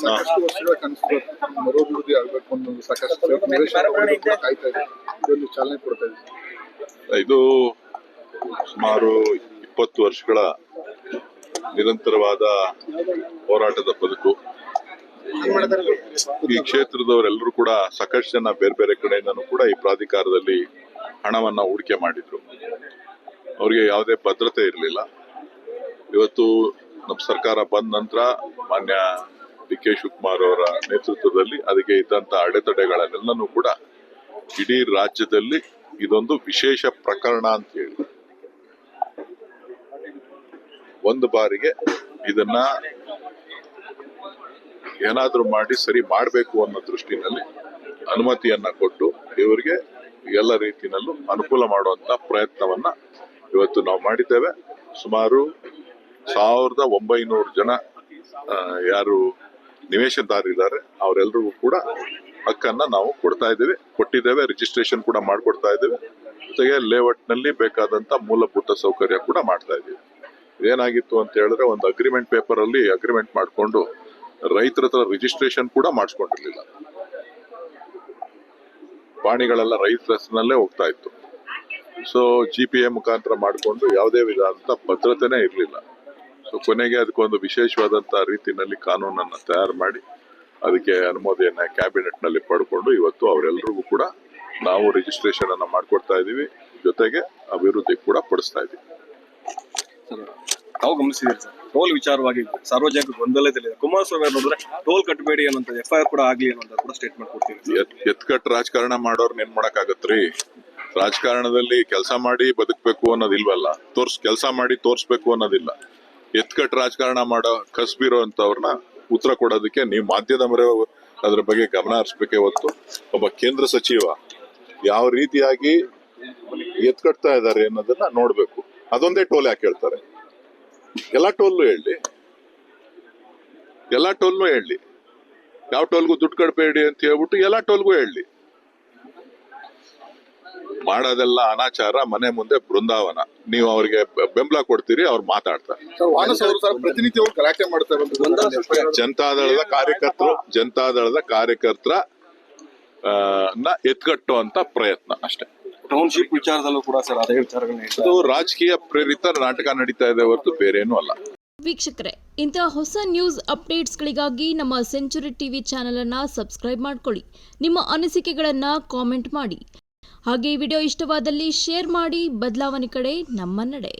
ಸಾಕಷ್ಟು ವರ್ಷಗಳ ಕನಸು ಮರುಭಿವೃದ್ಧಿ ಆಗಬೇಕು ಅನ್ನೋ ಸಾಕಷ್ಟು ನಿವೇಶನ ಕಾಯ್ತಾ ಇದೆ. ಇದೊಂದು ಚಾಲನೆ ಕೊಡ್ತಾ ಇದೆ. ಇದು ಸುಮಾರು 20 ವರ್ಷಗಳ ನಿರಂತರವಾದ ಹೋರಾಟದ ಬದುಕು. ಈ ಕ್ಷೇತ್ರದವರೆಲ್ಲರೂ ಕೂಡ ಸಾಕಷ್ಟು ಜನ ಬೇರೆ ಬೇರೆ ಕಡೆಯಿಂದನೂ ಕೂಡ ಈ ಪ್ರಾಧಿಕಾರದಲ್ಲಿ ಹಣವನ್ನ ಹೂಡಿಕೆ ಮಾಡಿದ್ರು. ಅವರಿಗೆ ಯಾವುದೇ ಭದ್ರತೆ ಇರಲಿಲ್ಲ. ಇವತ್ತು ನಮ್ಮ ಸರ್ಕಾರ ಬಂದ ನಂತರ ಮಾನ್ಯ ಡಿ.ಕೆ. ಶಿವಕುಮಾರ್ ಅವರ ನೇತೃತ್ವದಲ್ಲಿ ಅದಕ್ಕೆ ಇದ್ದಂತ ಅಡೆತಡೆಗಳನ್ನೆಲ್ಲನೂ ಕೂಡ ಇಡೀ ರಾಜ್ಯದಲ್ಲಿ ಇದೊಂದು ವಿಶೇಷ ಪ್ರಕರಣ ಅಂತ ಹೇಳಿ ಒಂದು ಬಾರಿಗೆ ಇದನ್ನ ಏನಾದ್ರೂ ಮಾಡಿ ಸರಿ ಮಾಡಬೇಕು ಅನ್ನೋ ದೃಷ್ಟಿನಲ್ಲಿ ಅನುಮತಿಯನ್ನ ಕೊಟ್ಟು ಇವರಿಗೆ ಎಲ್ಲ ರೀತಿಯಲ್ಲೂ ಅನುಕೂಲ ಮಾಡುವಂತ ಪ್ರಯತ್ನವನ್ನ ಇವತ್ತು ನಾವು ಮಾಡಿದ್ದೇವೆ. ಸುಮಾರು 1900 ಜನ ಯಾರು ನಿವೇಶನದಾರರಿದ್ದಾರೆ ಅವರೆಲ್ಲರಿಗೂ ಕೂಡ ಹಕ್ಕನ್ನ ನಾವು ಕೊಟ್ಟಿದ್ದೇವೆ. ರಿಜಿಸ್ಟ್ರೇಷನ್ ಕೂಡ ಮಾಡ್ಕೊಡ್ತಾ ಇದ್ದೇವೆ. ಜೊತೆಗೆ ಲೇಔಟ್ ನಲ್ಲಿ ಬೇಕಾದಂತ ಮೂಲಭೂತ ಸೌಕರ್ಯ ಕೂಡ ಮಾಡ್ತಾ ಇದ್ದೀವಿ. ಏನಾಗಿತ್ತು ಅಂತ ಹೇಳಿದ್ರೆ ಒಂದು ಅಗ್ರಿಮೆಂಟ್ ಪೇಪರ್ ಅಲ್ಲಿ ಅಗ್ರಿಮೆಂಟ್ ಮಾಡಿಕೊಂಡು ರೈತರ ಹತ್ರ ರಿಜಿಸ್ಟ್ರೇಷನ್ ಕೂಡ ಮಾಡಿಸ್ಕೊಂಡಿರ್ಲಿಲ್ಲ. ಪಾಣಿಗಳೆಲ್ಲ ರೈತರ ಹೆಸರಿನಲ್ಲೇ ಹೋಗ್ತಾ ಇತ್ತು. ಸೊ GPA ಮುಖಾಂತರ ಮಾಡಿಕೊಂಡು ಯಾವುದೇ ವಿಧವಾದಂತ ಭದ್ರತೆನೇ ಇರಲಿಲ್ಲ. ಸೊ ಕೊನೆಗೆ ಅದಕ್ಕೊಂದು ವಿಶೇಷವಾದಂತ ರೀತಿಯಲ್ಲಿ ಕಾನೂನನ್ನ ತಯಾರು ಮಾಡಿ ಅದಕ್ಕೆ ಅನುಮೋದನೆಯನ್ನ ಕ್ಯಾಬಿನೆಟ್ ನಲ್ಲಿ ಪಡ್ಕೊಂಡು ಇವತ್ತು ಅವರೆಲ್ಲರಿಗೂ ಕೂಡ ನಾವು ರಿಜಿಸ್ಟ್ರೇಷನ್ ಅನ್ನ ಮಾಡ್ಕೊಡ್ತಾ ಇದೀವಿ. ಜೊತೆಗೆ ಅಭಿವೃದ್ಧಿ ಕೂಡ ಪಡಿಸ್ತಾ ಇದೀವಿ. ತಾವು ಗಮನಿಸಿದ್ದೀರಿ ಸರ್, ಟೋಲ್ ವಿಚಾರವಾಗಿ ಸಾರ್ವಜನಿಕ ಗೊಂದಲದಲ್ಲಿದೆ. ಕುಮಾರಸ್ವಾಮಿ ಅವರು ನೋಡಿದ್ರೆ ಟೋಲ್ ಕಟ್ಟಬೇಡಿ ಅನ್ನೋಂಥ FIR ಕೂಡ ಆಗ್ಲಿ ಅನ್ನೋಂಥ ಕೂಡ ಸ್ಟೇಟ್ಮೆಂಟ್ ಕೊಡ್ತೀವಿ. ಎತ್ಕಟ್ಟು ರಾಜಕಾರಣ ಮಾಡೋರ್ನ ಏನ್ ಮಾಡಕ್ಕಾಗತ್ರಿ? ರಾಜಕಾರಣದಲ್ಲಿ ಕೆಲಸ ಮಾಡಿ ಬದುಕಬೇಕು ಅನ್ನೋದಿಲ್ವಲ್ಲ, ಕೆಲಸ ಮಾಡಿ ತೋರ್ಸ್ಬೇಕು ಅನ್ನೋದಿಲ್ಲ. ಎತ್ಕಟ್ಟು ರಾಜಕಾರಣ ಮಾಡೋ ಕಸ್ಬಿರೋ ಅಂತವ್ರನ್ನ ಉತ್ತರ ಕೊಡೋದಕ್ಕೆ ನೀವು ಮಾಧ್ಯಮದವರೇ ಅದ್ರ ಬಗ್ಗೆ ಗಮನ ಹರಿಸ್ಬೇಕೇ ಹೊತ್ತು ಒಬ್ಬ ಕೇಂದ್ರ ಸಚಿವ ಯಾವ ರೀತಿಯಾಗಿ ಎತ್ಕಟ್ತಾ ಇದ್ದಾರೆ ಅನ್ನೋದನ್ನ ನೋಡ್ಬೇಕು. ಅದೊಂದೇ ಟೋಲ್ ಯಾಕೆ ಹೇಳ್ತಾರೆ? ಎಲ್ಲಾ ಟೋಲ್ನು ಹೇಳಿ, ಯಾವ ಟೋಲ್ಗೂ ದುಡ್ಡು ಕಟ್ಬೇಡಿ ಅಂತ ಹೇಳ್ಬಿಟ್ಟು ಎಲ್ಲಾ ಟೋಲ್ಗೂ ಹೇಳಿ. ಮಾಡೋದೆಲ್ಲ ಅನಾಚಾರ, ಮನೆ ಮುಂದೆ ಬೃಂದಾವನ. ನೀವು ಅವ್ರಿಗೆ ಬೆಂಬಲ ಕೊಡ್ತೀರಿ, ಅವ್ರು ಮಾತಾಡ್ತಾರೆ. ಪ್ರತಿನಿತ್ಯ ಗಲಾಟೆ ಮಾಡ್ತಾರೆ. ಜನತಾದಳದ ಕಾರ್ಯಕರ್ತರ ಎತ್ಕಟ್ಟುವಂತ ಪ್ರಯತ್ನ ಅಷ್ಟೇ. ಟೌನ್ಶಿಪ್ ವಿಚಾರದಲ್ಲೂ ಕೂಡ ಸರ್ ಅದೇ ವಿಚಾರಗಳನ್ನ ಇದು ರಾಜಕೀಯ ಪ್ರೇರಿತ ನಾಟಕ ನಡೀತಾ ಇದೆ ಹೊರತು ಬೇರೇನೂ ಅಲ್ಲ. ವೀಕ್ಷಕರೇ, ಇಂತಹ ಹೊಸ ನ್ಯೂಸ್ ಅಪ್ಡೇಟ್ಸ್ಗಳಿಗಾಗಿ ನಮ್ಮ ಸೆಂಚುರಿ ಟಿವಿ ಚಾನೆಲ್ ಅನ್ನು ಸಬ್ಸ್ಕ್ರೈಬ್ ಮಾಡ್ಕೊಳ್ಳಿ. ನಿಮ್ಮ ಅನಿಸಿಕೆಗಳನ್ನು ಕಾಮೆಂಟ್ ಮಾಡಿ. ಹಾಗೆ ಈ ವಿಡಿಯೋ ಇಷ್ಟವಾದಲ್ಲಿ ಶೇರ್ ಮಾಡಿ. ಬದಲಾವಣೆ ಕಡೆ ನಮ್ಮ ನಡೆ.